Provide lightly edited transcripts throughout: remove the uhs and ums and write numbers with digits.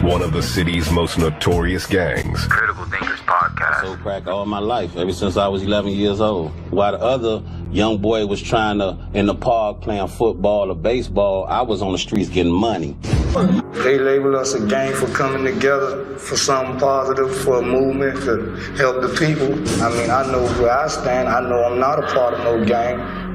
one of the city's most notorious gangs. Critical Thinkers Podcast. So crack all my life, ever since I was 11 years old. While the other young boy was trying to, in the park, playing football or baseball, I was on the streets getting money. They label us a gang for coming together for something positive, for a movement to help the people. I mean, I know where I stand. I know I'm not a part of no gang.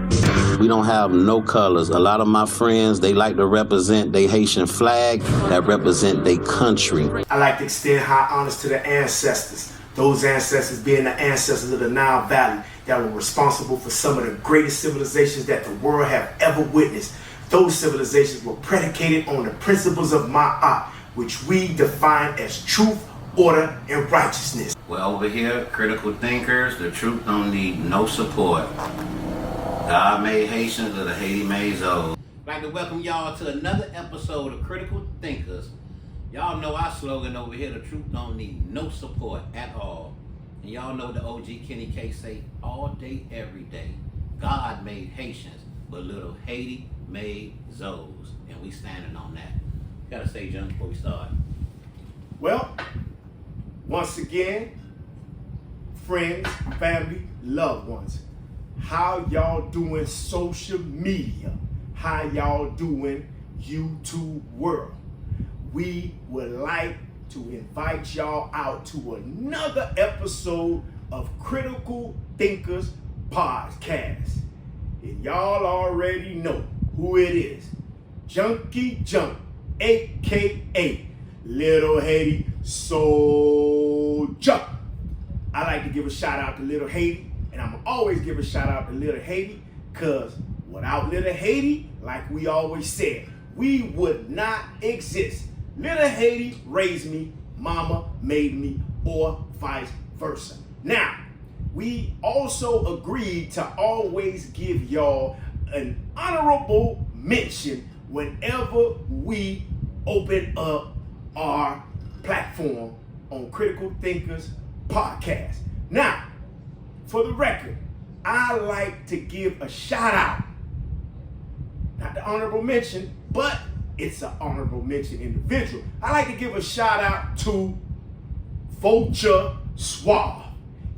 We don't have no colors. A lot of my friends, they like to represent their Haitian flag that represent their country. I like to extend high honors to the ancestors. Those ancestors being the ancestors of the Nile Valley that were responsible for some of the greatest civilizations that the world have ever witnessed. Those civilizations were predicated on the principles of Ma'at, which we define as truth, order, and righteousness. Well, over here, critical thinkers, the truth don't need no support. God made Haitians, little Haiti made Zoes. I'd like to welcome y'all to another episode of Critical Thinkers. Y'all know our slogan over here, the truth don't need no support at all. And y'all know the OG Kenny K say all day, every day, God made Haitians, but little Haiti made Zoes. And we standing on that. Gotta say, Junk, before we start. Well, once again, friends, family, loved ones, how y'all doing social media? How y'all doing YouTube world? We would like to invite y'all out to another episode of Critical Thinkers Podcast. And y'all already know who it is. Junkie Junk, a.k.a. Little Haiti Soldier. I like to give a shout out to Little Haiti. And I'm going to always give a shout out to Little Haiti, because without Little Haiti, like we always said, we would not exist. Little Haiti raised me, mama made me, or vice versa. Now, we also agreed to always give y'all an honorable mention whenever we open up our platform on Critical Thinkers Podcast. Now, for the record, I like to give a shout out. Not the honorable mention, but it's an honorable mention individual. I like to give a shout out to Vulture Suave.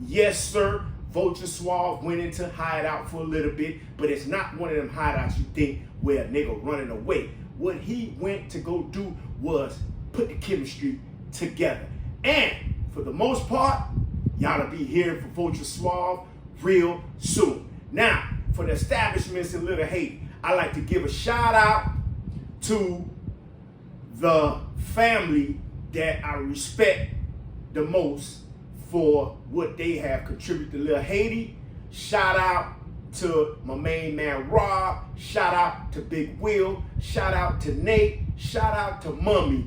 Yes, sir. Vulture Suave went into hideout for a little bit, but it's not one of them hideouts you think where a nigga running away. What he went to go do was put the chemistry together. And for the most part, y'all will be hearing from Vulture Suave real soon. Now, for the establishments in Little Haiti, I like to give a shout out to the family that I respect the most for what they have contributed to Little Haiti. Shout out to my main man Rob. Shout out to Big Will. Shout out to Nate. Shout out to Mummy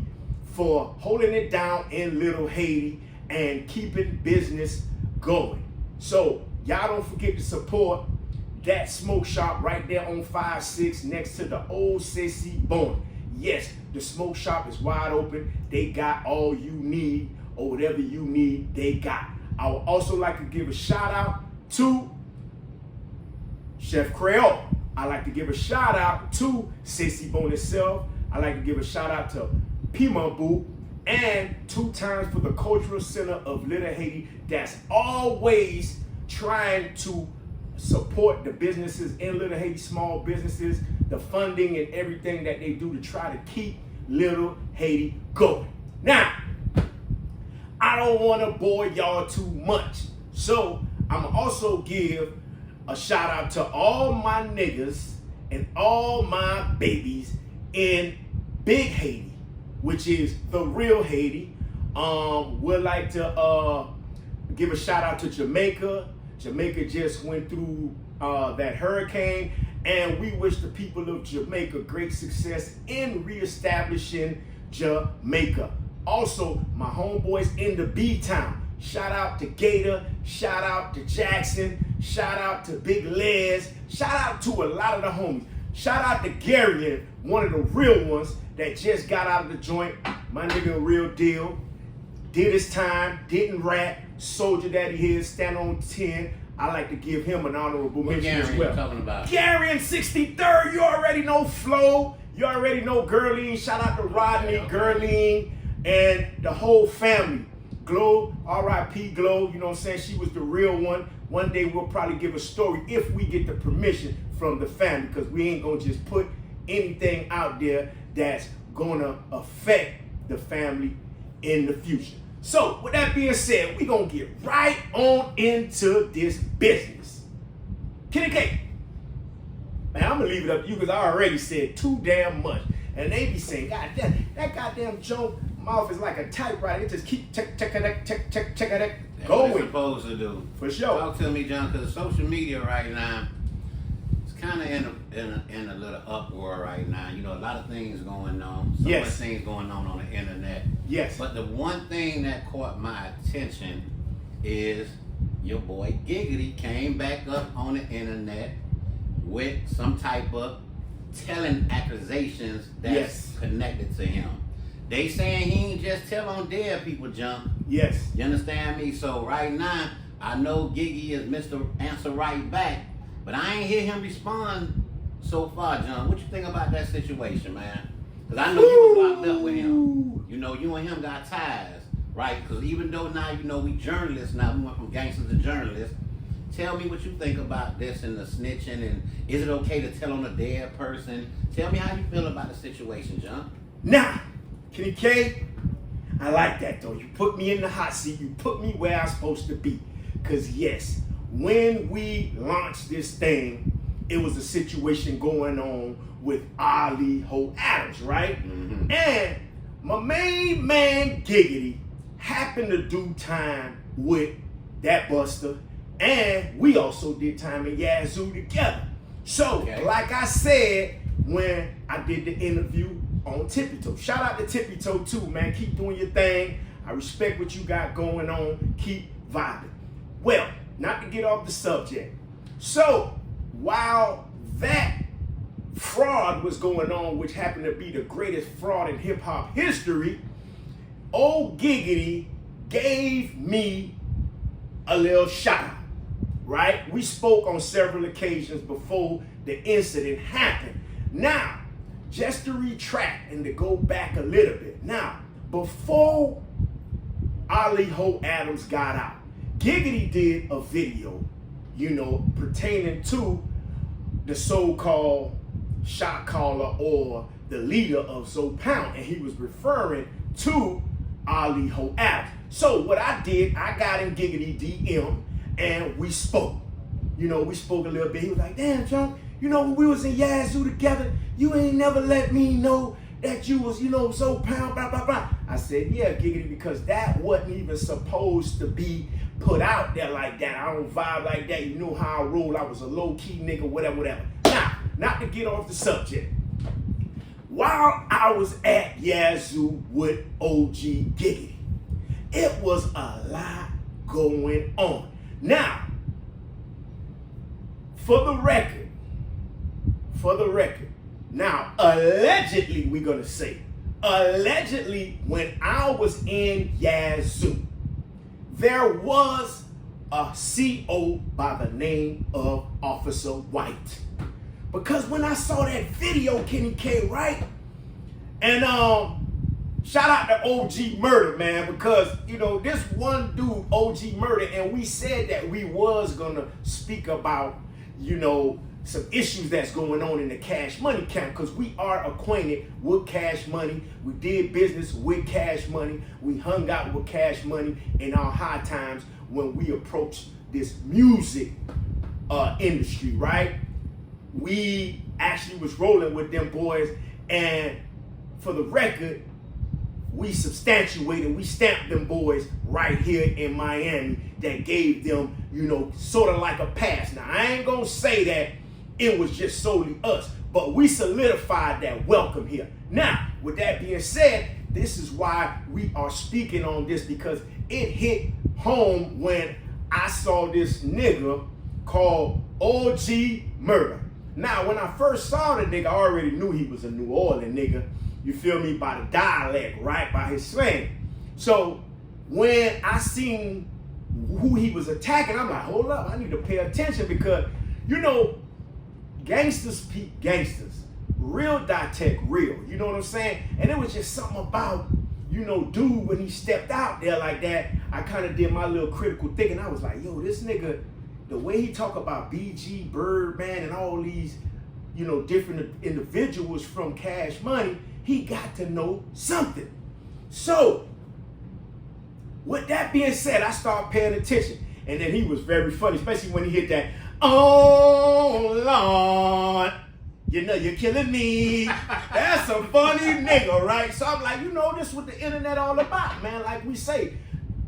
for holding it down in Little Haiti and keeping business going. So y'all don't forget to support that smoke shop right there on 5-6 next to the old Sissy Bone. Yes, the smoke shop is wide open. They got all you need, or whatever you need, they got. I would also like to give a shout out to Chef Creole. I like to give a shout out to Sissy Bone itself. I like to give a shout out to Pima Boo, and 2 times for the Cultural Center of Little Haiti that's always trying to support the businesses in Little Haiti, small businesses, the funding and everything that they do to try to keep Little Haiti going. Now, I don't want to bore y'all too much, so I'm going to also give a shout out to all my niggas and all my babies in Big Haiti, which is the real Haiti. Would like to give a shout out to Jamaica. Jamaica just went through that hurricane, and we wish the people of Jamaica great success in reestablishing Jamaica. Also, my homeboys in the B-Town. Shout out to Gator, shout out to Jackson, shout out to Big Les, shout out to a lot of the homies. Shout out to Gary, one of the real ones that just got out of the joint. My nigga, real deal. Did his time, didn't rat, soldier that he is, stand on 10. I like to give him an honorable mention as well. Talking about? Gary in 63rd, you already know Flo. You already know Gurleen. Shout out to Rodney, Gurleen. and the whole family. Glow, R.I.P. Glow, you know what I'm saying? She was the real one. One day we'll probably give a story if we get the permission from the family, because we ain't gonna just put anything out there that's gonna affect the family in the future. So with that being said, we gonna get right on into this business. Kenny K, man, I'm gonna leave it up to you because I already said too damn much. And they be saying, God damn, that goddamn joke mouth is like a typewriter. It just keep check going. That's what it's supposed to do. For sure. Talk to me, John, because social media right now, it's kind of in a little uproar right now. You know, a lot of things going on. So much things going on the internet. Yes. But the one thing that caught my attention is your boy Giggity came back up on the internet with some type of telling accusations that's connected to him. They saying he ain't just tell on dead people, Junk. Yes. You understand me? So right now, I know Giggy is Mr. Answer Right Back, but I ain't hear him respond so far, John. What you think about that situation, man? Because I know you was locked up with him. You know, you and him got ties, right? Because even though now, you know, we journalists now, we went from gangsters to journalists. Tell me what you think about this and the snitching, and is it okay to tell on a dead person? Tell me how you feel about the situation, John. Now, Kenny K, I like that though. You put me in the hot seat. You put me where I'm supposed to be. Because yes, when we launched this thing, it was a situation going on with Ali Ho Adams, right? Mm-hmm. And my main man Giggity happened to do time with that buster. And we also did time in Yazoo together. So, like I said, when I did the interview on Tippy Toe. Shout out to Tippy Toe too, man. Keep doing your thing. I respect what you got going on. Keep vibing. Well, not to get off the subject. So, while that fraud was going on, which happened to be the greatest fraud in hip-hop history, old Giggity gave me a little shout out. Right? We spoke on several occasions before the incident happened. Now, just to retract and to go back a little bit. Now, before Ali Ho Adams got out, Giggity did a video, you know, pertaining to the so-called shot caller or the leader of Zo Pound, and he was referring to Ali Ho Adams. So what I did, I got in Giggity DM, and we spoke. You know, we spoke a little bit. He was like, damn, Junk, you know, when we was in Yazoo together, you ain't never let me know that you was, you know, Zo Pound, blah, blah, blah. I said, yeah, Giggity, because that wasn't even supposed to be put out there like that. I don't vibe like that. You know how I roll. I was a low-key nigga, whatever. Now, not to get off the subject. While I was at Yazoo with OG Giggity, it was a lot going on. Now, for the record, now, allegedly, we're going to say, allegedly, when I was in Yazoo, there was a CO by the name of Officer White. Because when I saw that video, Kenny K, right? And shout out to OG Murda, man, because, you know, this one dude, OG Murda, and we said that we was going to speak about, you know, some issues that's going on in the Cash Money camp, because we are acquainted with Cash Money. We did business with Cash Money. We hung out with Cash Money in our high times when we approached this music industry, right? We actually was rolling with them boys, and for the record, we substantiated, we stamped them boys right here in Miami that gave them, you know, sort of like a pass. Now, I ain't gonna say that it was just solely us, but we solidified that welcome here. Now, with that being said, this is why we are speaking on this, because it hit home when I saw this nigga called OG Murda. Now, when I first saw the nigga, I already knew he was a New Orleans nigga. You feel me? By the dialect, right? By his slang. So when I seen who he was attacking, I'm like, hold up, I need to pay attention, because, you know, gangsters peep gangsters. Real die tech real. You know what I'm saying? And it was just something about you know, dude, when he stepped out there like that, I kind of did my little critical thinking. I was like, yo, this nigga, the way he talk about BG, Birdman, and all these, you know, different individuals from Cash Money, he got to know something. So, with that being said, I started paying attention. And then he was very funny, especially when he hit that, oh, Lord, you know you're killing me. That's a funny nigga, right? So I'm like, you know, this is what the internet all about, man. Like we say,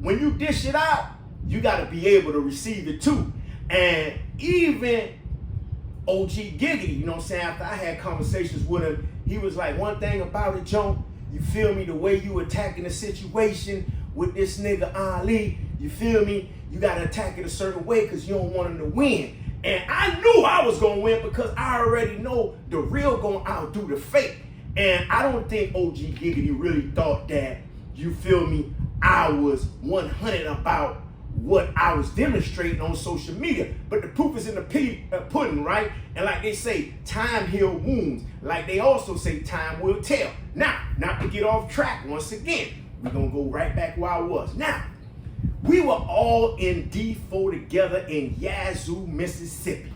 when you dish it out, you got to be able to receive it too. And even OG Giggity, you know what I'm saying, after I had conversations with him, he was like, one thing about it, Junk, you feel me, the way you attacking the situation with this nigga Ali, you feel me, you got to attack it a certain way because you don't want him to win. And I knew I was going to win because I already know the real going to outdo the fake. And I don't think OG Giggity really thought that, you feel me, I was 100 about what I was demonstrating on social media. But the proof is in the pudding, right? And like they say, time heals wounds. Like they also say, time will tell. Now, not to get off track once again, we're going to go right back where I was. Now, we were all in D4 together in Yazoo, Mississippi.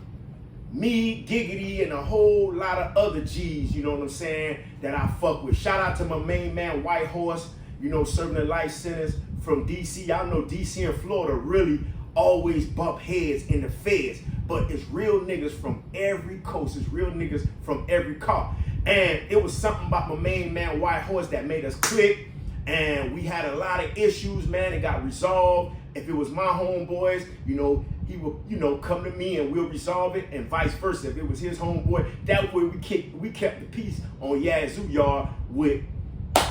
Me, Giggity, and a whole lot of other G's, you know what I'm saying, that I fuck with. Shout out to my main man, White Horse, you know, serving the life sentence from DC. Y'all know DC and Florida really always bump heads in the feds. But it's real niggas from every coast. It's real niggas from every car. And it was something about my main man, White Horse, that made us click. And we had a lot of issues, man. It got resolved. If it was my homeboys, you know, he would, you know, come to me and we'll resolve it, and vice versa. If it was his homeboy, that way we kept the peace on Yazoo Yard with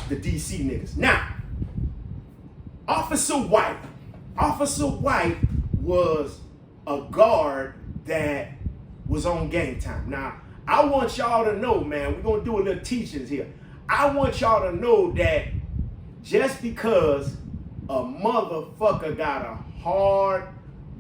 the DC niggas. Now, Officer White was a guard that was on Gang Time. Now, I want y'all to know, man, we're gonna do a little teachings here. I want y'all to know that just because a motherfucker got a hard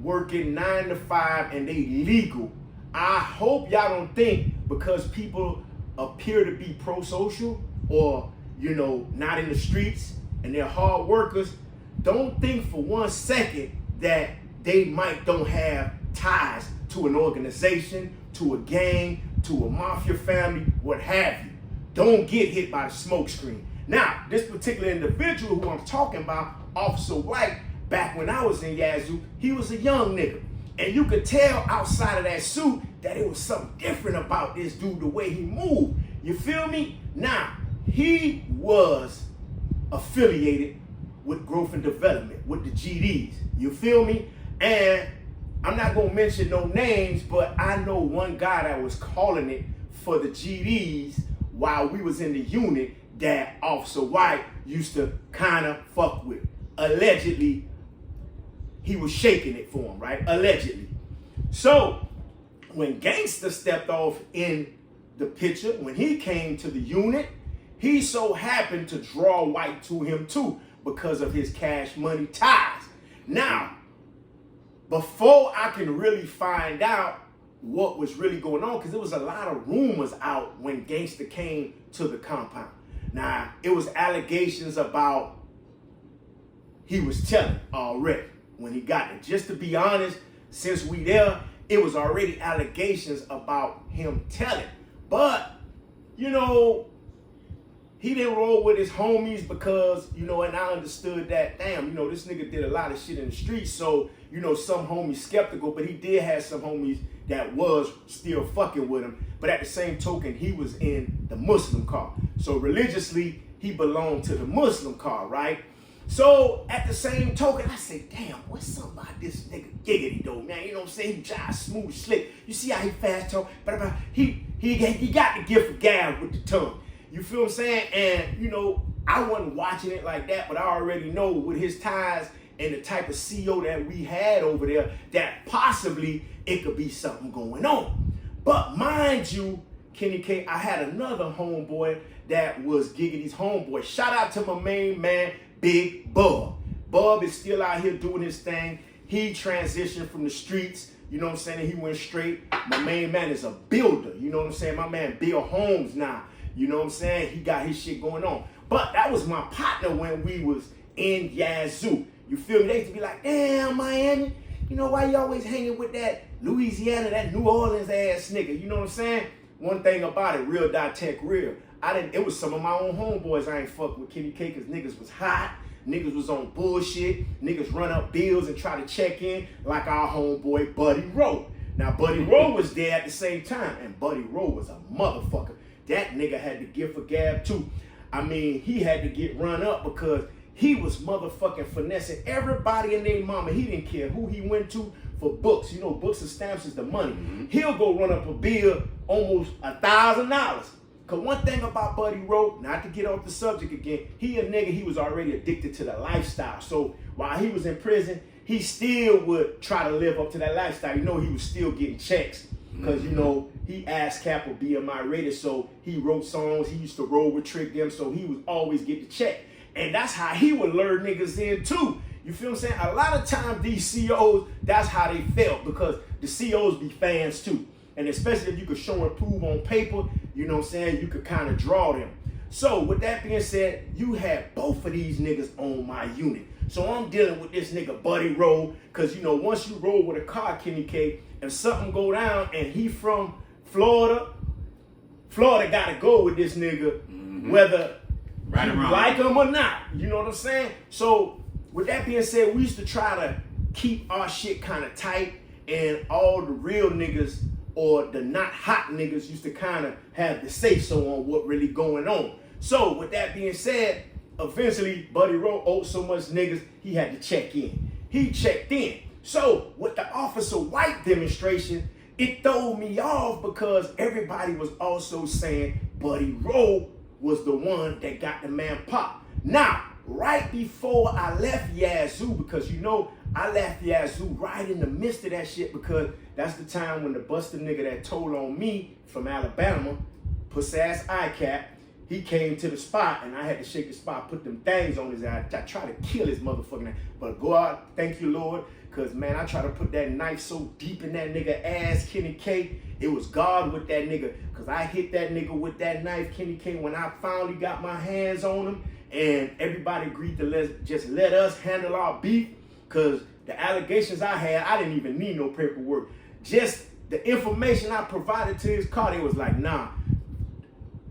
working 9 to 5 and they legal, I hope y'all don't think because people appear to be pro-social or, you know, not in the streets and they're hard workers, don't think for 1 second that they don't have ties to an organization, to a gang, to a mafia family, what have you. Don't get hit by the smoke screen. Now, this particular individual who I'm talking about, Officer White, back when I was in Yazoo, he was a young nigga. And you could tell outside of that suit that it was something different about this dude, the way he moved. You feel me? Now, he was affiliated with Growth and Development, with the GDs. You feel me? And I'm not going to mention no names, but I know one guy that was calling it for the GDs while we was in the unit that Officer White used to kind of fuck with. Allegedly, he was shaking it for him, right? Allegedly. So, when Gangsta stepped off in the picture, when he came to the unit, he so happened to draw White to him too because of his Cash Money ties. Now, before I can really find out what was really going on, because there was a lot of rumors out when Gangsta came to the compound. Now, it was allegations about he was telling already when he got it. Just to be honest, since we there, it was already allegations about him telling. But, you know, he didn't roll with his homies because, you know, and I understood that, damn, you know, this nigga did a lot of shit in the streets. So, you know, some homies skeptical, but he did have some homies that was still fucking with him. But at the same token, he was in the Muslim car. So religiously, he belonged to the Muslim car, right? So at the same token, I said, damn, what's something about this nigga Giggity though, man? You know what I'm saying? He jive smooth, slick. You see how he fast talk? But he got the gift of gab with the tongue. You feel what I'm saying? And, you know, I wasn't watching it like that, but I already know with his ties and the type of CEO that we had over there that possibly it could be something going on. But mind you, Kenny K, I had another homeboy that was Giggity's homeboy. Shout out to my main man, Big Bub. Bub is still out here doing his thing. He transitioned from the streets, you know what I'm saying? He went straight. My main man is a builder, you know what I'm saying? My man build homes now, you know what I'm saying? He got his shit going on. But that was my partner when we was in Yazoo. You feel me? They used to be like, damn, Miami, you know why you always hanging with that Louisiana, that New Orleans ass nigga? You know what I'm saying? One thing about it, real tech real. It was some of my own homeboys I ain't fuck with Kenny K, cause niggas was hot, niggas was on bullshit, niggas run up bills and try to check in like our homeboy Buddy Roe. Now Buddy Roe was there at the same time, and Buddy Roe was a motherfucker. That nigga had to give for gab too. I mean, he had to get run up because he was motherfucking finessing everybody and their mama. He didn't care who he went to for books. You know, books and stamps is the money. He'll go run up a bill almost $1,000. Cause one thing about Buddy Roe, not to get off the subject again, he a nigga, he was already addicted to the lifestyle. So while he was in prison, he still would try to live up to that lifestyle. You know, he was still getting checks. Cause you know, he asked Cap or BMI rated, so he wrote songs, he used to roll with Trick them, so he would always get the check. And that's how he would lure niggas in too. You feel what I'm saying? A lot of times these COs, that's how they felt, because the COs be fans too. And especially if you could show and prove on paper, you know what I'm saying, you could kind of draw them. So with that being said, you had both of these niggas on my unit. So I'm dealing with this nigga Buddy Roe, because you know, once you roll with a car, Kenny K, if something go down and he from Florida gotta go with this nigga, whether you like him or not. You know what I'm saying? So with that being said, we used to try to keep our shit kind of tight, and all the real niggas or the not hot niggas used to kind of have the say so on what really going on. So with that being said, eventually Buddy Roe owed so much niggas, he had to check in. He checked in. So with the Officer White demonstration, it threw me off because everybody was also saying Buddy Roe was the one that got the man popped. Now, right before I left Yazoo, because you know, I left Yazoo right in the midst of that shit, because that's the time when the busted nigga that told on me from Alabama, pussy ass ICAP, he came to the spot and I had to shake the spot, put them things on his eye. I tried to kill his motherfucking ass. But go out, thank you, Lord, because man, I tried to put that knife so deep in that nigga ass, Kenny K. It was God with that nigga, because I hit that nigga with that knife, Kenny K, when I finally got my hands on him. And everybody agreed to just let us handle our beef, because the allegations I had, I didn't even need no paperwork. Just the information I provided to his car, they was like, nah,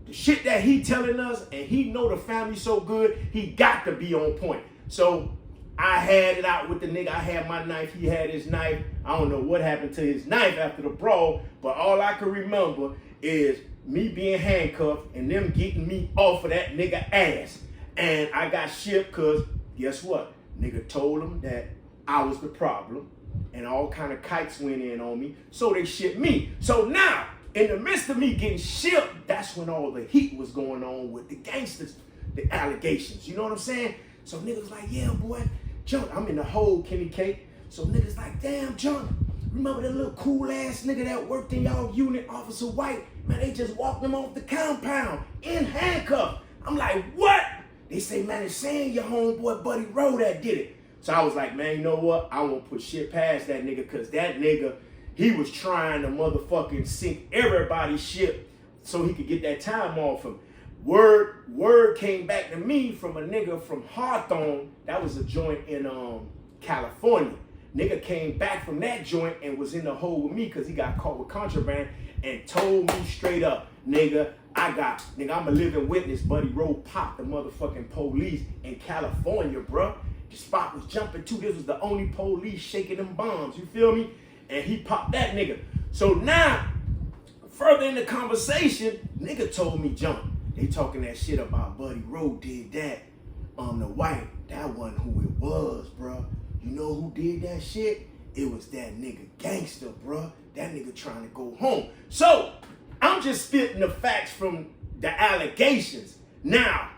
the shit that he telling us, and he know the family so good, he got to be on point. So I had it out with the nigga. I had my knife, he had his knife. I don't know what happened to his knife after the brawl, but all I can remember is me being handcuffed and them getting me off of that nigga ass. And I got shipped because guess what? Nigga told them that I was the problem, and all kind of kites went in on me, so they shipped me. So now, in the midst of me getting shipped, that's when all the heat was going on with the gangsters, the allegations. You know what I'm saying? So niggas like, yeah, boy, Junk, I'm in the hole, Kenny K. So niggas like, damn, Junk, remember that little cool ass nigga that worked in y'all unit, Officer White? Man, they just walked him off the compound in handcuffs. I'm like, what? They say, man, it's saying your homeboy Buddy Roe that did it. So I was like, man, you know what? I won't put shit past that nigga, because that nigga, he was trying to motherfucking sink everybody's ship so he could get that time off him. Word came back to me from a nigga from Hawthorne. That was a joint in California. Nigga came back from that joint and was in the hole with me because he got caught with contraband, and told me straight up, nigga, I'm a living witness. Buddy Roe popped the motherfucking police in California, bruh. The spot was jumping too. This was the only police shaking them bombs. You feel me? And he popped that nigga. So now, further in the conversation, nigga told me, Junk, they talking that shit about Buddy Roe did that on the White. That wasn't who it was, bruh. You know who did that shit? It was that nigga gangster, bruh. That nigga trying to go home. So, I'm just spitting the facts from the allegations. Now,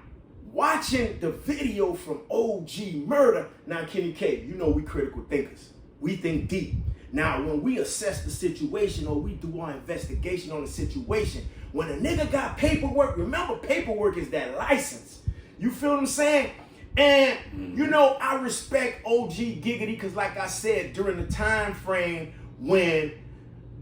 watching the video from OG Murda. Now, Kenny K, you know we critical thinkers. We think deep. Now, when we assess the situation or we do our investigation on the situation, when a nigga got paperwork, remember paperwork is that license. You feel what I'm saying? And, you know, I respect OG Giggity because, like I said, during the time frame when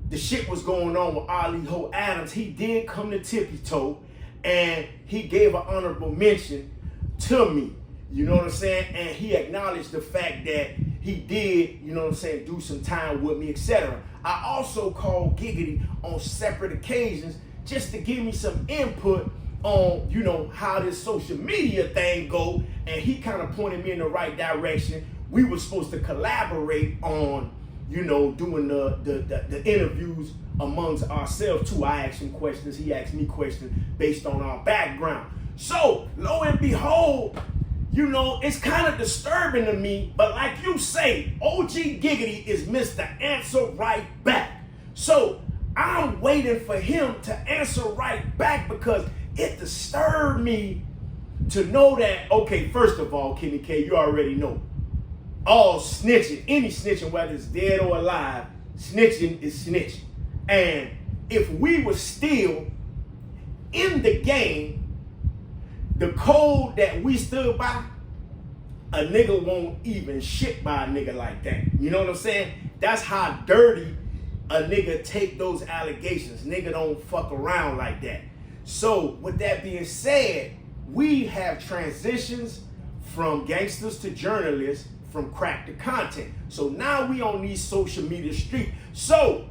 the shit was going on with Ali Ho Adams, he did come to tippy toe. and he gave an honorable mention to me. You know what I'm saying? And he acknowledged the fact that he did, you know what I'm saying, do some time with me, etc. I also called Giggity on separate occasions just to give me some input on, you know, how this social media thing go, and he kind of pointed me in the right direction. We were supposed to collaborate on, you know, doing the interviews amongst ourselves too. I asked him questions, he asked me questions based on our background. So, lo and behold, you know, it's kind of disturbing to me, but like you say, OG Giggity is Mr. Answer Right Back. So, I'm waiting for him to answer right back because it disturbed me to know that, okay, first of all, Kenny K, you already know, all snitching, any snitching, whether it's dead or alive, snitching is snitching. And if we were still in the game, the code that we stood by, a nigga won't even shit by a nigga like that. You know what I'm saying? That's how dirty a nigga take those allegations. Nigga don't fuck around like that. So with that being said, we have transitions from gangsters to journalists, from crack to content. So now we on these social media streets. So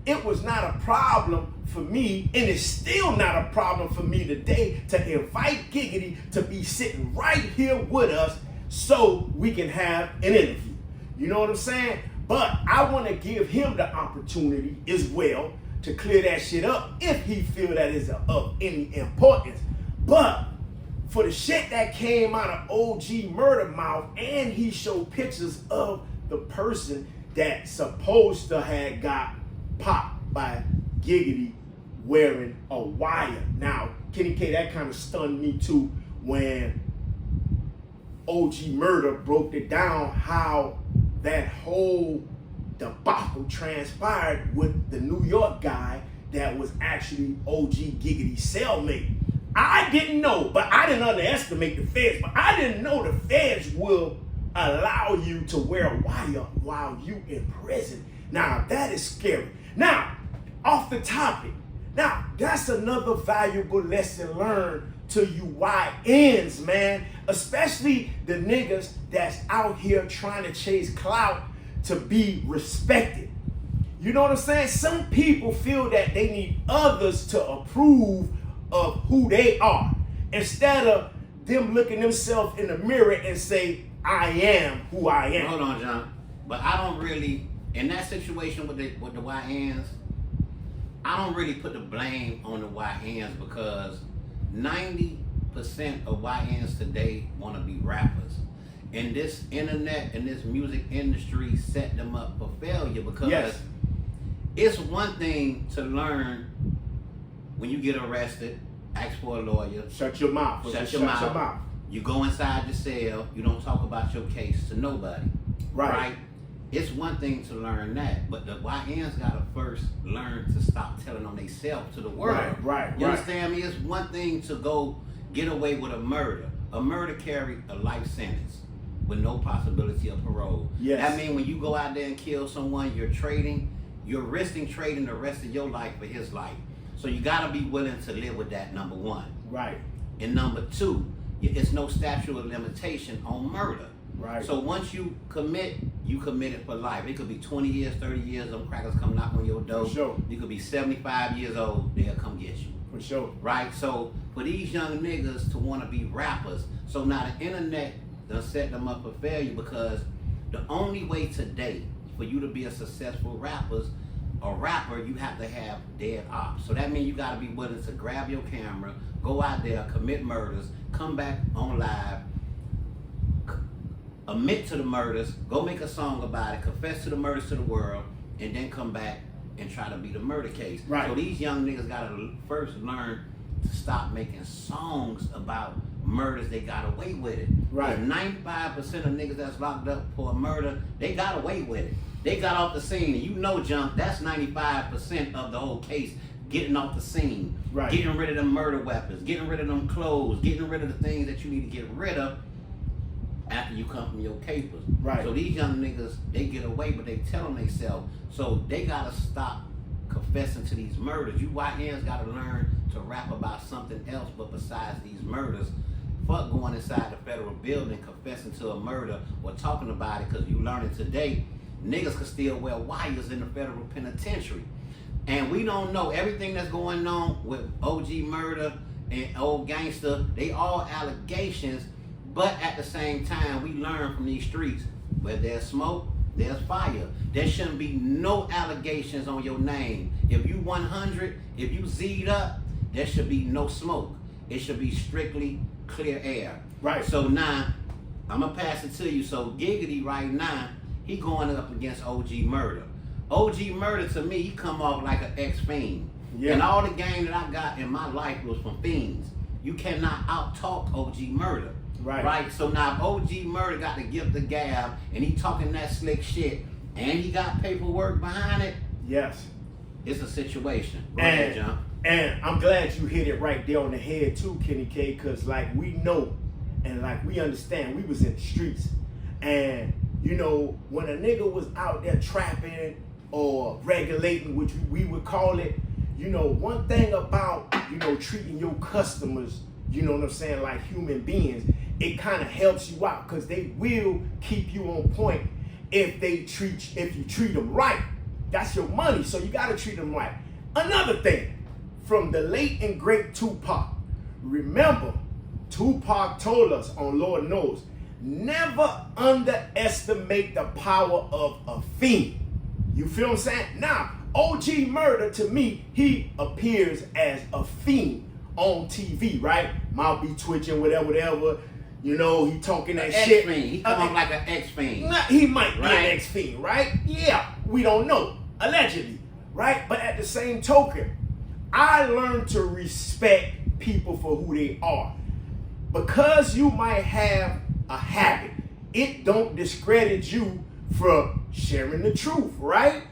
it was not a problem for me, and it's still not a problem for me today, to invite Giggity to be sitting right here with us so we can have an interview. You know what I'm saying? But I want to give him the opportunity as well to clear that shit up if he feel that is of any importance. But for the shit that came out of OG Murda mouth, and he showed pictures of the person that supposed to have got popped by Giggity wearing a wire. Now, Kenny K, that kind of stunned me too when OG Murda broke it down how that whole debacle transpired with the New York guy that was actually OG Giggity's cellmate. I didn't know, but I didn't underestimate the feds, but I didn't know the feds will allow you to wear a wire while you in prison. Now, that is scary. Now, off the topic, now, that's another valuable lesson learned to you YNs, man, especially the niggas that's out here trying to chase clout to be respected. You know what I'm saying? Some people feel that they need others to approve of who they are, instead of them looking themselves in the mirror and say, I am who I am. Hold on, John. But I don't really, in that situation with the YNs, I don't really put the blame on the YNs, because 90% of YNs today want to be rappers. And this internet and this music industry set them up for failure, because it's one thing to learn when you get arrested, ask for a lawyer. Shut your mouth. Shut your mouth. You go inside your cell. You don't talk about your case to nobody. Right? It's one thing to learn that, but the YNs gotta first learn to stop telling on themselves to the world. Right. You understand me? It's one thing to go get away with a murder. A murder carried a life sentence with no possibility of parole. Yes. That means when you go out there and kill someone, you're risking trading the rest of your life for his life. So you gotta be willing to live with that, number one. Right. And number two, it's no statute of limitation on murder. Right. So once you commit, you commit it for life. It could be 20 years, 30 years, them crackers come knock on your door. For sure. You could be 75 years old, they'll come get you. For sure. Right? So for these young niggas to want to be rappers, so now the internet done set them up for failure, because the only way today for you to be a successful rapper, you have to have dead ops. So that means you got to be willing to grab your camera, go out there, commit murders, come back on live, admit to the murders, go make a song about it, confess to the murders to the world, and then come back and try to beat a murder case. Right. So these young niggas got to first learn to stop making songs about murders they got away with it. Right. 95% of niggas that's locked up for a murder, they got away with it. They got off the scene, and you know, Junk, that's 95% of the whole case, getting off the scene. Right. Getting rid of them murder weapons, getting rid of them clothes, getting rid of the things that you need to get rid of after you come from your capers. Right. So these young niggas, they get away, but they tell them themselves. So they gotta stop confessing to these murders. You YNs got to learn to rap about something else but besides these murders. Fuck going inside the federal building, confessing to a murder or talking about it, because you learning today, niggas can still wear wires in the federal penitentiary. And we don't know everything that's going on with OG Murda and old gangster. They all allegations, but at the same time, we learn from these streets, where there's smoke, there's fire. There shouldn't be no allegations on your name. If you 100, if you Z'd up, there should be no smoke. It should be strictly clear air. Right. So now, I'm going to pass it to you. So Giggity right now, he going up against OG Murda. OG Murda, to me, he come off like an ex-fiend. Yeah. And all the game that I got in my life was from fiends. You cannot out-talk OG Murda. Right. So now OG Murda got the gift of gab, and he talking that slick shit, and he got paperwork behind it. Yes. It's a situation. Go ahead, Junk. And I'm glad you hit it right there on the head too, Kenny K, because like we know and like we understand, we was in the streets. And you know, when a nigga was out there trapping or regulating, which we would call it, you know, one thing about, you know, treating your customers, you know what I'm saying, like human beings, it kind of helps you out, because they will keep you on point if you treat them right. That's your money, so you gotta treat them right. Another thing, from the late and great Tupac. Remember, Tupac told us on Lord Knows, never underestimate the power of a fiend. You feel what I'm saying? Now, OG Murda, to me, he appears as a fiend on TV, right? Mouth be twitching, whatever. You know, he talking that shit. Ex-fiend. He come off like an ex-fiend. He might be an ex-fiend, right? Yeah, we don't know. Allegedly, right? But at the same token, I learned to respect people for who they are. Because you might have a habit, it don't discredit you from sharing the truth, right?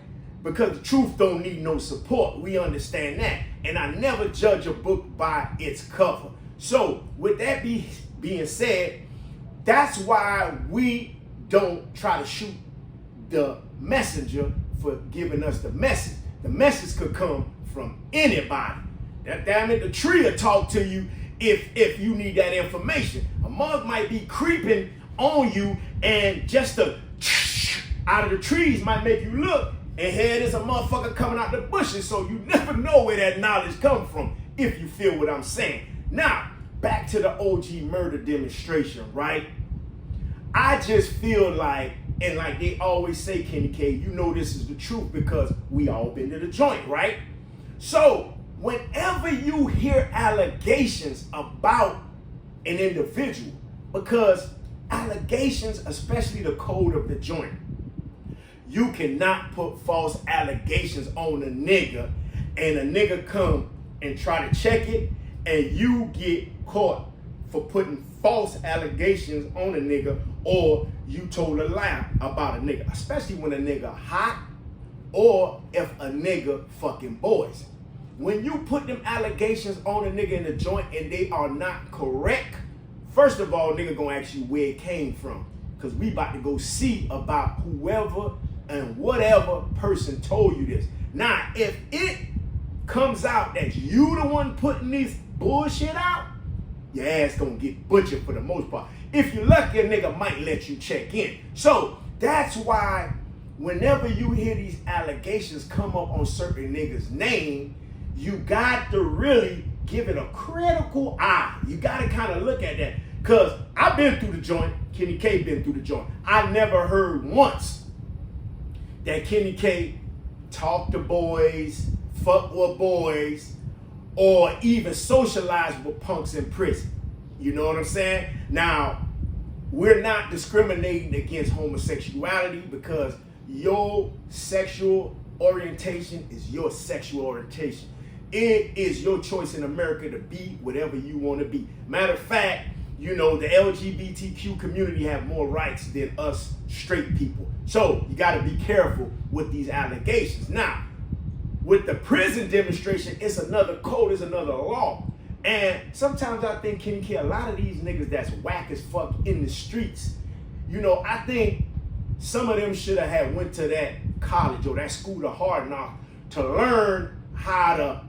Because the truth don't need no support. We understand that. And I never judge a book by its cover. So with that being said, that's why we don't try to shoot the messenger for giving us the message. The message could come from anybody. That damn it, the tree will talk to you if you need that information. A mug might be creeping on you, and just the out of the trees might make you look, and here there's a motherfucker coming out the bushes, so you never know where that knowledge comes from, if you feel what I'm saying. Now, back to the OG Murda demonstration, right? I just feel like, and like they always say, Kenny K, you know this is the truth because we all been to the joint, right? So, whenever you hear allegations about an individual, because allegations, especially the code of the joint, you cannot put false allegations on a nigga and a nigga come and try to check it and you get caught for putting false allegations on a nigga, or you told a lie about a nigga, especially when a nigga hot or if a nigga fucking boys. When you put them allegations on a nigga in the joint and they are not correct, first of all, nigga gonna ask you where it came from, because we about to go see about whoever and whatever person told you this. Now, if it comes out that you the one putting this bullshit out, your ass gonna get butchered for the most part. If you're lucky, a nigga might let you check in. So that's why whenever you hear these allegations come up on certain niggas' name, you got to really give it a critical eye. You got to kind of look at that. Because I've been through the joint. Kenny K been through the joint. I never heard once that Kenny K talked to boys, fuck with boys, or even socialize with punks in prison. You know what I'm saying? Now, we're not discriminating against homosexuality, because your sexual orientation is your sexual orientation. It is your choice in America to be whatever you want to be. Matter of fact, you know, the LGBTQ community have more rights than us straight people. So you got to be careful with these allegations. Now, with the prison demonstration, it's another code, it's another law. And sometimes I think, Kenny K, a lot of these niggas that's whack as fuck in the streets, you know, I think some of them should have had went to that college or that school of hard knocks to learn how to,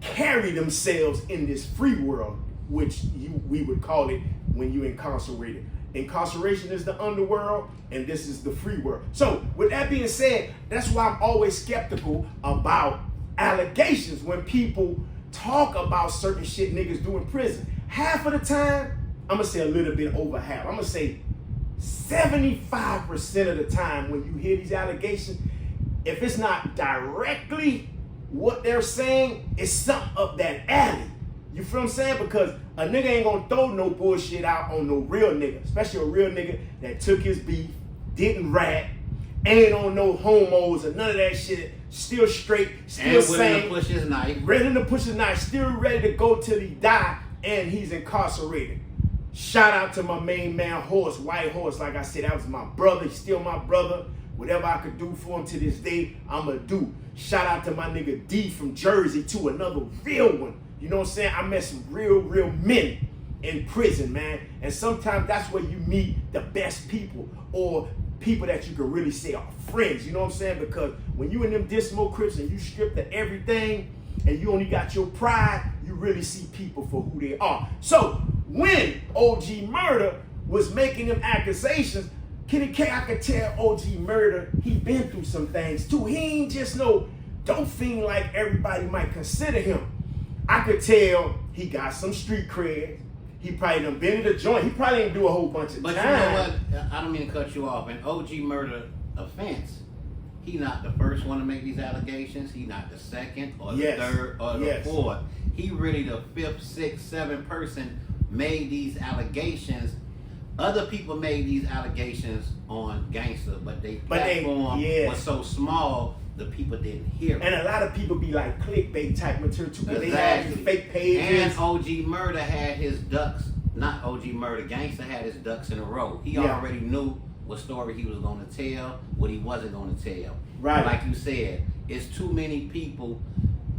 carry themselves in this free world, which we would call it when you're incarcerated. Incarceration is the underworld, and this is the free world. So with that being said, that's why I'm always skeptical about allegations when people talk about certain shit niggas do in prison. Half of the time, I'm gonna say a little bit over half. I'm gonna say 75% of the time when you hear these allegations, if it's not directly what they're saying, it's something up that alley. You feel what I'm saying? Because a nigga ain't gonna throw no bullshit out on no real nigga, especially a real nigga that took his beef, didn't rat, ain't on no homos or none of that shit, still straight, still sane, ready to push his knife, still ready to go till he die, and he's incarcerated. Shout out to my main man, Horse, White Horse. Like I said, that was my brother. He's still my brother. Whatever I could do for him to this day, I'ma do. Shout out to my nigga D from Jersey too, another real one. You know what I'm saying? I met some real men in prison, man. And sometimes that's where you meet the best people, or people that you can really say are friends. You know what I'm saying? Because when you in them Dismo Crips and you stripped of everything and you only got your pride, you really see people for who they are. So when OG Murda was making them accusations, Kenny K, I could tell OG Murda, he been through some things too. He ain't just no dope fiend like everybody might consider him. I could tell he got some street cred. He probably done been in the joint. He probably didn't do a whole bunch of But time. you know what? I don't mean to cut you off. An OG Murda offense, he not the first one to make these allegations. He not the second or the third or the fourth. He really the fifth, sixth, seventh person made these allegations. Other people made these allegations on gangsta, but they platform was so small, the people didn't hear it. And a lot of people be like clickbait type material too, because they have these fake pages. And OG Murda had his ducks, not OG Murda, gangsta had his ducks in a row. He already knew what story he was going to tell, what he wasn't going to tell. Right. Like you said, it's too many people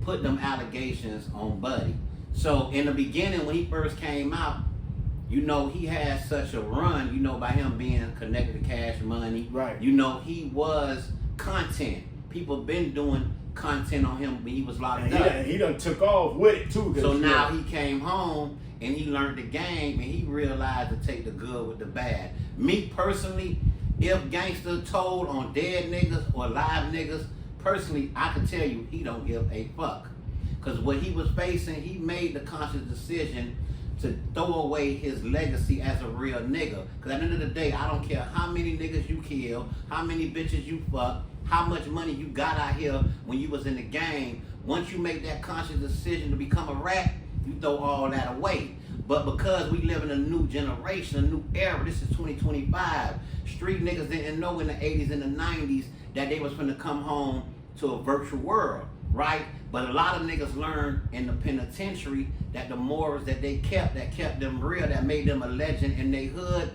put them allegations on Buddy. So in the beginning, when he first came out, you know, he had such a run, you know, by him being connected to Cash Money. Right. You know, he was content. People been doing content on him when he was locked up. He done took off with it too. So now he came home and he learned the game and he realized to take the good with the bad. Me personally, if gangster told on dead niggas or live niggas, personally, I can tell you he don't give a fuck. Because what he was facing, he made the conscious decision to throw away his legacy as a real nigga. Because at the end of the day, I don't care how many niggas you kill, how many bitches you fuck, how much money you got out here when you was in the game. Once you make that conscious decision to become a rat, you throw all that away. But because we live in a new generation, a new era, this is 2025, street niggas didn't know in the 80s and the 90s that they was finna come home to a virtual world, right? But a lot of niggas learned in the penitentiary that the morals that they kept, that kept them real, that made them a legend in their hood,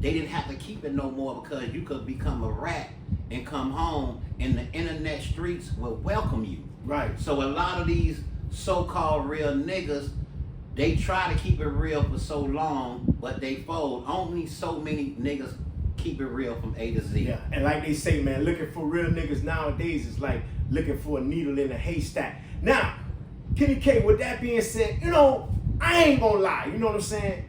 they didn't have to keep it no more, because you could become a rat and come home and the internet streets will welcome you. Right. So a lot of these so-called real niggas, they try to keep it real for so long, but they fold. Only so many niggas keep it real from A to Z. Yeah, and like they say, man, looking for real niggas nowadays is like looking for a needle in a haystack. Now, Kenny K, with that being said, you know, I ain't gonna lie, you know what I'm saying?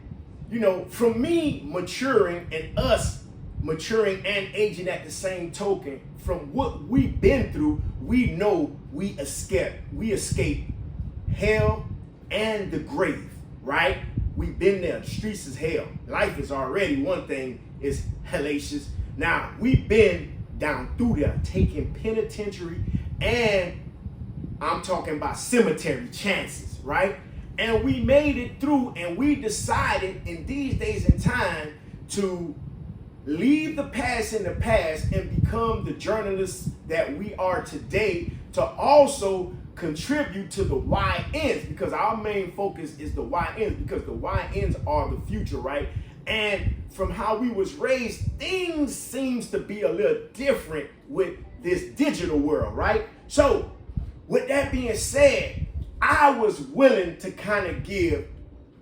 You know, from me maturing and us maturing and aging at the same token, from what we've been through, we know we escape hell and the grave, right? We've been there. The streets is hell. Life is already one thing, is hellacious. Now, we've been down through there, taking penitentiary, and I'm talking about cemetery chances, right? And we made it through, and we decided in these days and time to leave the past in the past and become the journalists that we are today, to also contribute to the YNs, because our main focus is the YNs, because the YNs are the future, right? And from how we was raised, things seems to be a little different with this digital world, right? So with that being said, I was willing to kind of give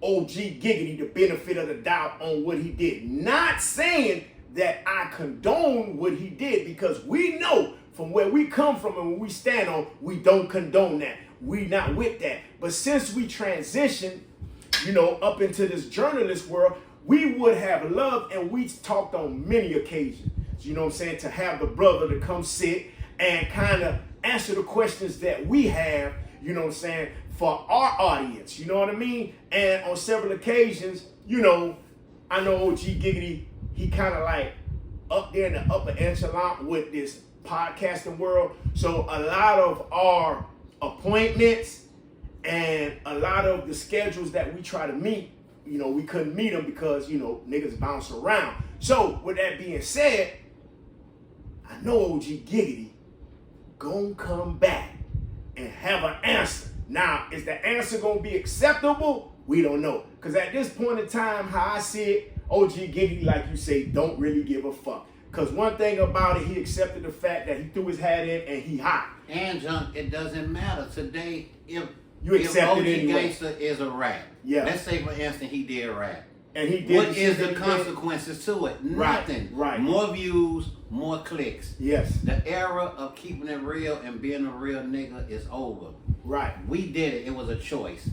OG Giggity the benefit of the doubt on what he did. Not saying that I condone what he did, because we know from where we come from and where we stand on, we don't condone that. We not with that. But since we transitioned, up into this journalist world, we would have loved, and we talked on many occasions, to have the brother to come sit and kind of answer the questions that we have, for our audience, you know what I mean? And on several occasions, I know OG Giggity, he kind of like up there in the upper echelon with this podcasting world. So a lot of our appointments and a lot of the schedules that we try to meet, we couldn't meet them because, niggas bounce around. So with that being said, I know OG Giggity gonna come back and have an answer. Now, is the answer gonna be acceptable? We don't know. Because at this point in time, how I see it, OG Giggity, like you say, don't really give a fuck. Because one thing about it, he accepted the fact that he threw his hat in and he hot. And Junk, it doesn't matter. Today, if accept OG it anyway. Gangsta is a rap, let's say for instance he did rap. And he did. What is the consequences to it? Nothing. Right. More views, more clicks. Yes. The era of keeping it real and being a real nigga is over. Right. We did it. It was a choice.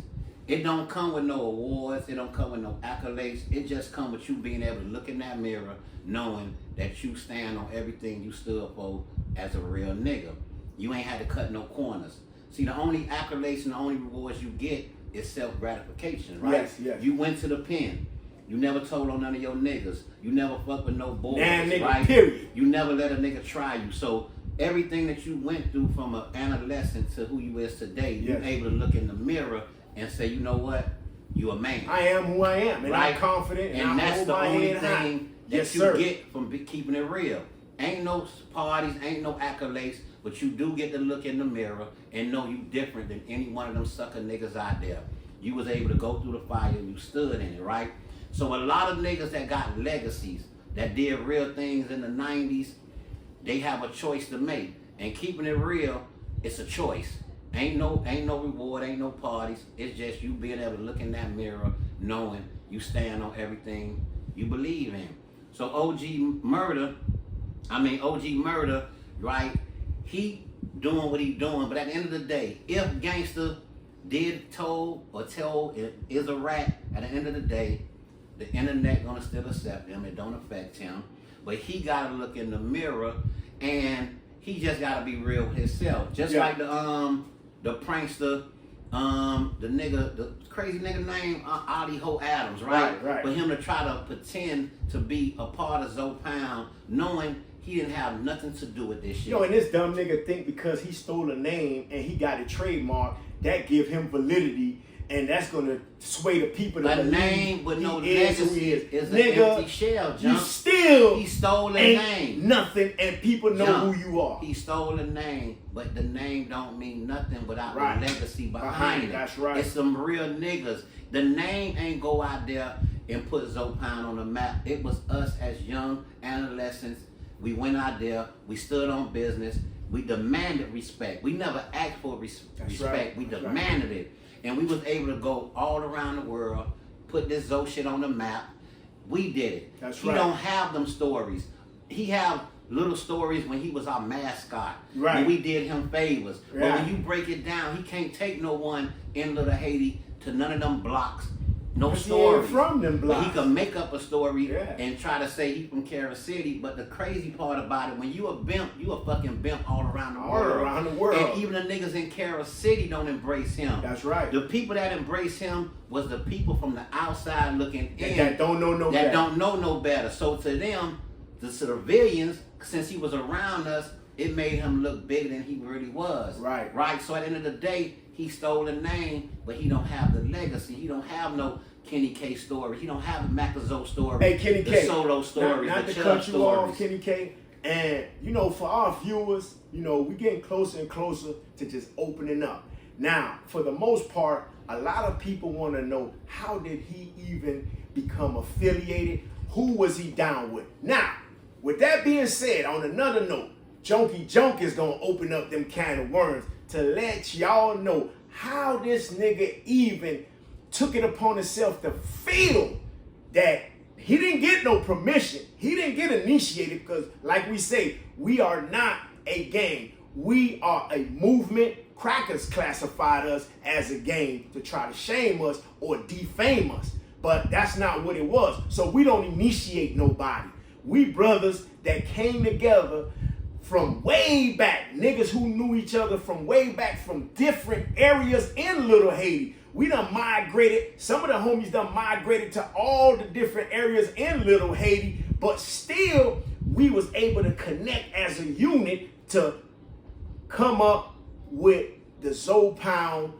It don't come with no awards. It don't come with no accolades. It just come with you being able to look in that mirror, knowing that you stand on everything you stood for as a real nigga. You ain't had to cut no corners. See, the only accolades and the only rewards you get is self-gratification, right? Yes. You went to the pen. You never told on none of your niggas. You never fucked with no boys, right? Period. You never let a nigga try you. So everything that you went through from an adolescent to who you is today, you're able to look in the mirror and say, you know what? You a man. I am who I am, and right? I'm confident, and that's the only thing that you get from keeping it real. Ain't no parties, ain't no accolades, but you do get to look in the mirror and know you different than any one of them sucker niggas out there. You was able to go through the fire and you stood in it, right? So a lot of niggas that got legacies, that did real things in the 90s, they have a choice to make. And keeping it real, it's a choice. Ain't no reward, ain't no parties. It's just you being able to look in that mirror, knowing you stand on everything you believe in. So OG Murda, right? He doing what he doing, but at the end of the day, if Gangsta did tell is a rat, at the end of the day, the internet gonna still accept him. It don't affect him, but he gotta look in the mirror and he just gotta be real with himself. Just like the prankster, the crazy nigga named Ollie Ho Adams, right? For him to try to pretend to be a part of Zoe Pound, knowing he didn't have nothing to do with this shit. And this dumb nigga think because he stole a name and he got a trademark, that give him validity, and that's gonna sway the people to a believe name with no legacy is an nigga, empty shell, Junk. He stole a ain't name. Nothing, and people know Junk. who you are. He stole a name, but the name don't mean nothing without the legacy behind it. That's right. It's some real niggas. The name ain't go out there and put Zoe Pound on the map. It was us as young adolescents. We went out there. We stood on business. We demanded respect. We never asked for respect. Right. We demanded it. And we was able to go all around the world, put this Zoe shit on the map. We did it. He don't have them stories. He have little stories when he was our mascot. Right. When we did him favors. But when you break it down, he can't take no one in Little Haiti to none of them blocks. No story from them blocks. But he can make up a story and try to say he from Kansas City. But the crazy part about it, when you a bimp, you a fucking bimp all around the world. All around the world. And even the niggas in Kansas City don't embrace him. That's right. The people that embrace him was the people from the outside looking in. That don't know no better. That don't know no better. So to them, the civilians, since he was around us, it made him look bigger than he really was. Right. So at the end of the day, he stole the name, but he don't have the legacy. He don't have no Kenny K story. He don't have a Macazo story. Hey, Kenny K. Solo story. Not to cut you off, Kenny K. And, for our viewers, we getting closer and closer to just opening up. Now, for the most part, a lot of people want to know, how did he even become affiliated? Who was he down with? Now, with that being said, on another note, Junkie Junk is going to open up them can of worms to let y'all know how this nigga even took it upon himself to feel that he didn't get no permission. He didn't get initiated because, like we say, we are not a gang. We are a movement. Crackers classified us as a gang to try to shame us or defame us. But that's not what it was. So we don't initiate nobody. We brothers that came together from way back. Niggas who knew each other from way back from different areas in Little Haiti. We done migrated. Some of the homies done migrated to all the different areas in Little Haiti. But still, we was able to connect as a unit to come up with the Zopound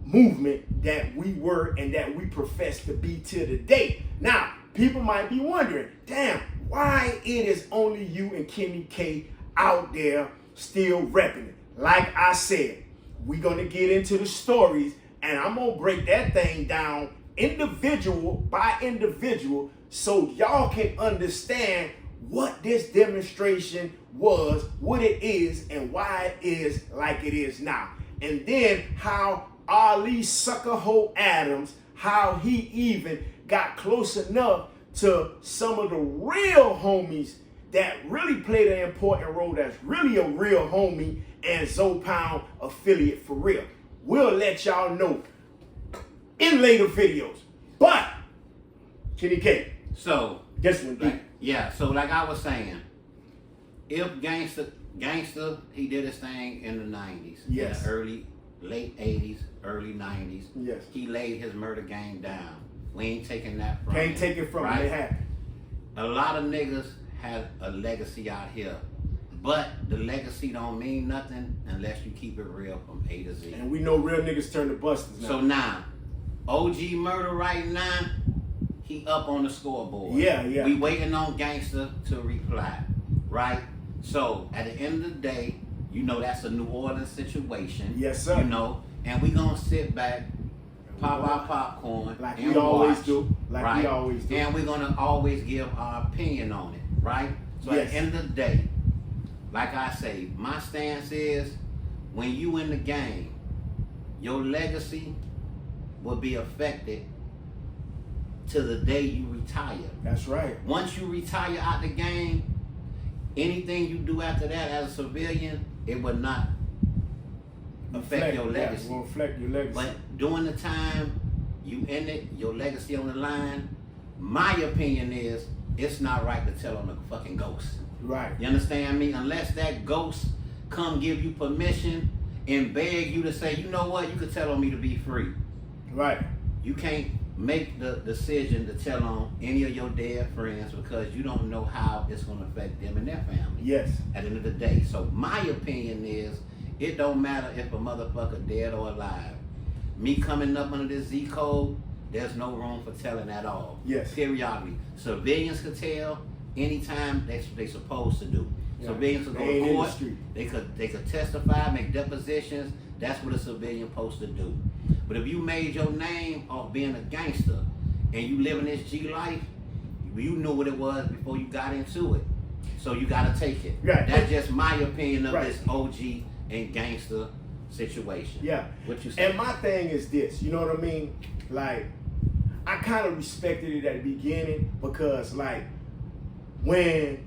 movement that we were and that we profess to be to the day. Now, people might be wondering, damn, why it is only you and Kenny K out there still repping it? Like I said, we're gonna get into the stories and I'm gonna break that thing down individual by individual so y'all can understand what this demonstration was, what it is, and why it is like it is now. And then how Ali Suckerhole Adams, how he even got close enough to some of the real homies that really played an important role, that's really a real homie and Zopound affiliate for real. We'll let y'all know in later videos. But, Kenny K. So, this one, like, yeah, so like I was saying, if Gangsta, he did his thing in the 90s. Yes. In the late 80s, early 90s. Yes. He laid his murder game down. We ain't taking that from him. Can't take it from him. It happened. A lot of niggas have a legacy out here. But the legacy don't mean nothing unless you keep it real from A to Z. And we know real niggas turn to busters now. So now, OG Murda right now, he up on the scoreboard. Yeah, yeah. We waiting on Gangsta to reply, right? So at the end of the day, you know that's a New Orleans situation. Yes, sir. You know, and we gonna sit back, pop our popcorn, like and we always watch, do. Like right? we always do. And we're gonna always give our opinion on it, right? So Yes. at the end of the day, like I say, my stance is when you in the game, your legacy will be affected to the day you retire. That's right. Once you retire out the game, anything you do after that as a civilian, it will not affect your legacy. Yeah, it will affect your legacy. But during the time you in it, your legacy on the line, my opinion is it's not right to tell on the fucking ghost. Right. You understand me? Unless that ghost come give you permission and beg you to say, you know what, you could tell on me to be free. Right. You can't make the decision to tell on any of your dead friends because you don't know how it's going to affect them and their family. Yes. At the end of the day. So my opinion is it don't matter if a motherfucker dead or alive. Me coming up under this Z code, there's no room for telling at all. Yes. Periodically. Civilians could tell anytime they supposed to do. Yeah. Civilians could go They ain't to in the court. street. They could testify, make depositions. That's what a civilian supposed to do. But if you made your name off being a gangster and you living this G life, you knew what it was before you got into it. So you gotta take it. Right. That's just my opinion of Right. this OG and gangster situation. Yeah. What you say? And my thing is this, you know what I mean? Like, I kind of respected it at the beginning because, like, when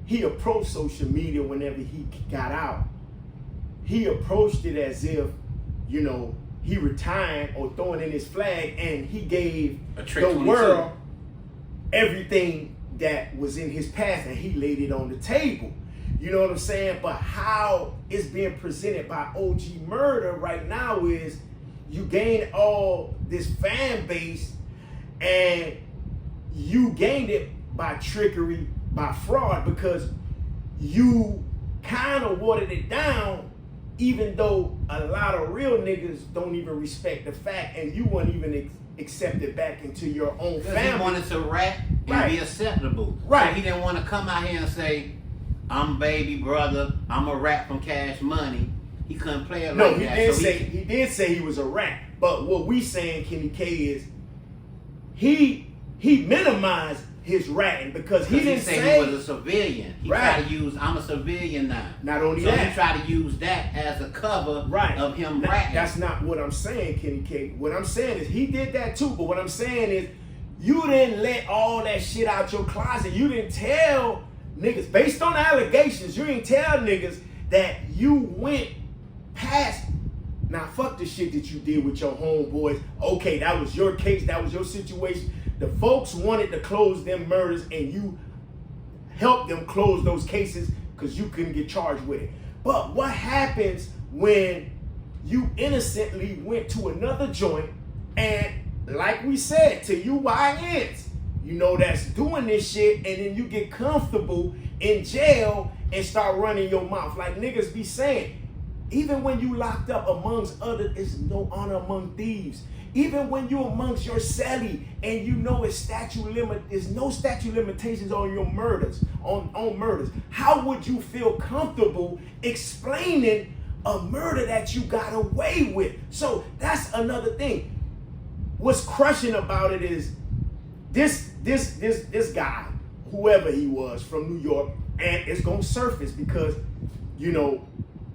he approached social media whenever he got out, he approached it as if, you know, he retired or throwing in his flag, and he gave the world everything that was in his past and he laid it on the table. You know what I'm saying? But how it's being presented by OG Murda right now is you gain all this fan base and you gained it by trickery, by fraud, because you kind of watered it down, even though a lot of real niggas don't even respect the fact, and you weren't even accepted back into your own family. He wanted to rap and be acceptable. Right. So he didn't want to come out here and say, I'm baby brother, I'm a rat from Cash Money. He couldn't play it like that. He did say he was a rat. But what we saying, Kenny K, is he minimized his ratting because he didn't say he was a civilian. He tried to use, I'm a civilian now. Not only so that, he tried to use that as a cover of him ratting. That's not what I'm saying, Kenny K. What I'm saying is he did that too, but what I'm saying is you didn't let all that shit out your closet. You didn't tell niggas, based on allegations, you ain't tell niggas that you went past. Now, fuck the shit that you did with your homeboys. Okay, that was your case. That was your situation. The folks wanted to close them murders, and you helped them close those cases because you couldn't get charged with it. But what happens when you innocently went to another joint and, like we said, to you YNs, you know, that's doing this shit, and then you get comfortable in jail and start running your mouth like niggas be saying. Even when you locked up amongst others, it's no honor among thieves. Even when you amongst your celly and you know it's no statute limitations on your murders, on murders. How would you feel comfortable explaining a murder that you got away with? So that's another thing. What's crushing about it is this guy, whoever he was from New York, and it's gonna surface because, you know,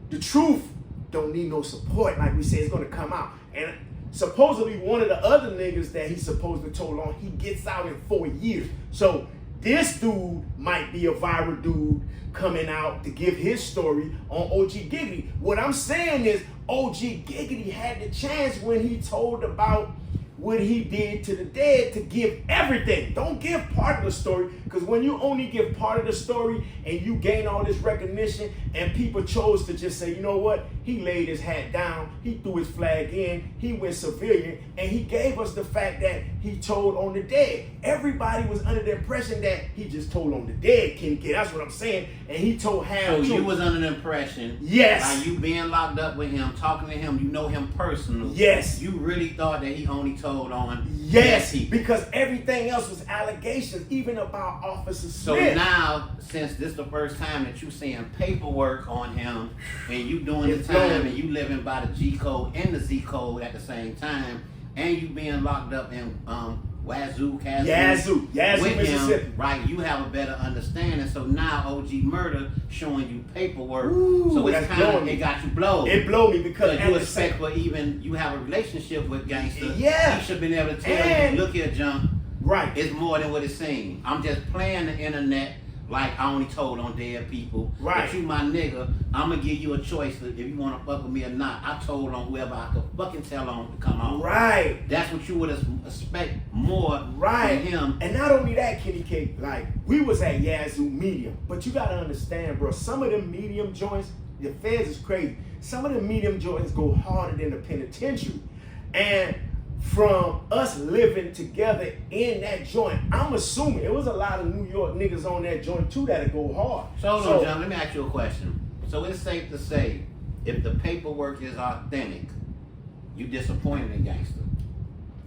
the truth don't need no support. Like we said, it's gonna come out. And supposedly one of the other niggas that he's supposed to told on, he gets out in 4 years. So this dude might be a viral dude coming out to give his story on OG Giggity. What I'm saying is OG Giggity had the chance when he told about what he did to the dead to give everything. Don't give part of the story, because when you only give part of the story and you gain all this recognition and people chose to just say, you know what, he laid his hat down, he threw his flag in, he went civilian, and he gave us the fact that he told on the dead. Everybody was under the impression that he just told on the dead, Kenny K. That's what I'm saying. And he told half. So you was under the impression, yes, by you being locked up with him, talking to him, you know him personally. Yes. You really thought that he only told on yes, because everything else was allegations, even about Officer Smith. So now, since this the first time that you seeing paperwork on him, and you doing the time, and you living by the G code and the Z code at the same time, and you being locked up in Yazoo, Mississippi. Him, right? You have a better understanding. So now OG Murda showing you paperwork. Ooh, so it's kind of, it got you blowed. It blew me because you expect for even you have a relationship with gangsta. Yeah, he should have been able to tell you, look here, Junk. Right. It's more than what it seems. I'm just playing the internet like I only told on dead people. Right. But you my nigga, I'm gonna give you a choice if you wanna fuck with me or not. I told on whoever I could fucking tell on to come on. Right. That's what you would expect more from him. And not only that, Kenny K, like we was at Yazoo Medium, but you gotta understand, bro, some of them medium joints, the feds is crazy. Some of the medium joints go harder than the penitentiary. And from us living together in that joint, I'm assuming it was a lot of New York niggas on that joint too that'd go hard. So hold on, John, let me ask you a question. So it's safe to say, if the paperwork is authentic, you disappointed in gangsta?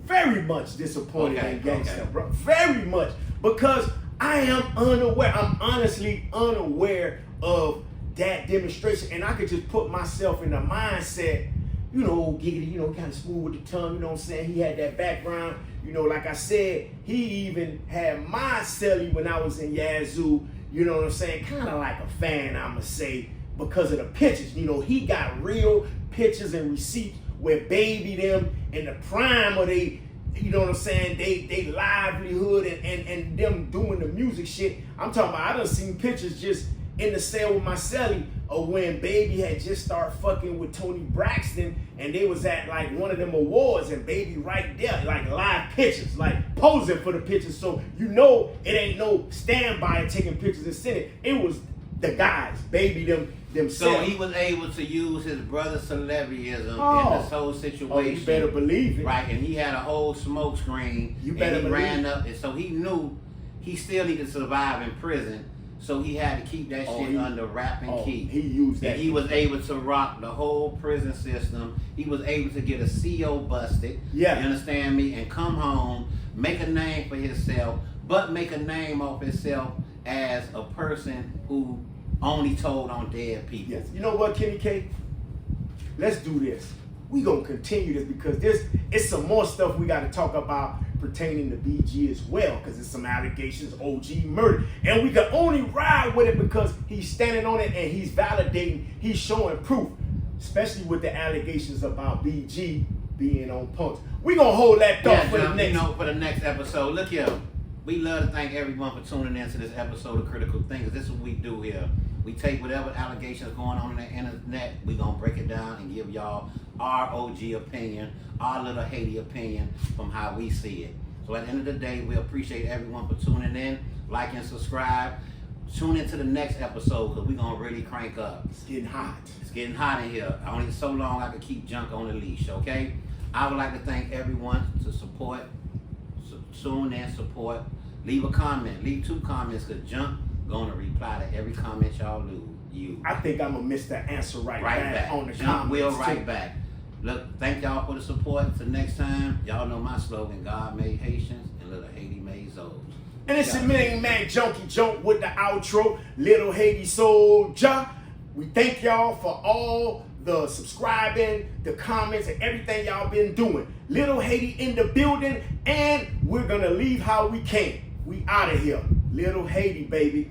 Very much disappointed in gangsta, bro. Very much. Because I am unaware. I'm honestly unaware of that demonstration. And I could just put myself in the mindset, you know, Giggity, you know, kind of smooth with the tongue, you know what I'm saying? He had that background. You know, like I said, he even had my celly when I was in Yazoo, you know what I'm saying? Kind of like a fan, I'ma say, because of the pictures. You know, he got real pictures and receipts where baby them in the prime of they, you know what I'm saying, they livelihood and them doing the music shit. I'm talking about, I done seen pictures just in the cell with my celly of when baby had just started fucking with Tony Braxton and they was at like one of them awards and baby right there, like live pictures, like posing for the pictures. So you know it ain't no standby and taking pictures and sending it. It was the guys, baby themselves. So he was able to use his brother's celebrityism in this whole situation. Oh, you better believe it. Right, and he had a whole smoke screen. You better and he believe ran up, and so he knew he still needed to survive in prison. So he had to keep that shit under wrap and key. He used that. And he was able to rock the whole prison system. He was able to get a CO busted. Yeah. You understand me? And come home, make a name for himself, but make a name of himself as a person who only told on dead people. Yes. You know what, Kenny K? Let's do this. We gonna continue this because it's some more stuff we gotta talk about pertaining to BG as well, because it's some allegations, OG Murda. And we can only ride with it because he's standing on it and he's validating, he's showing proof, especially with the allegations about BG being on punks. We gonna hold that thought for the next. You know, for the next episode. Look here. We love to thank everyone for tuning in to this episode of Critical Thinkers. This is what we do here. We take whatever allegations going on the internet, we gonna break it down and give y'all our OG opinion, our little Haiti opinion from how we see it. So at the end of the day, we appreciate everyone for tuning in, like and subscribe. Tune into the next episode because we're gonna really crank up. It's getting hot. It's getting hot in here. Only so long I can keep Junk on the leash, okay? I would like to thank everyone to support, tune in, support. Leave a comment. Leave 2 comments because Junk gonna reply to every comment y'all do. I think I'm gonna miss that answer right back on the Junk comments. will write back. Look, thank y'all for the support. Until next time, y'all know my slogan: God made Haitians and little Haiti made Zoes. And it's your main man, Junkie Junk, with the outro, Little Haiti Soldier. We thank y'all for all the subscribing, the comments, and everything y'all been doing. Little Haiti in the building, and we're gonna leave how we came. We out of here. Little Haiti, baby.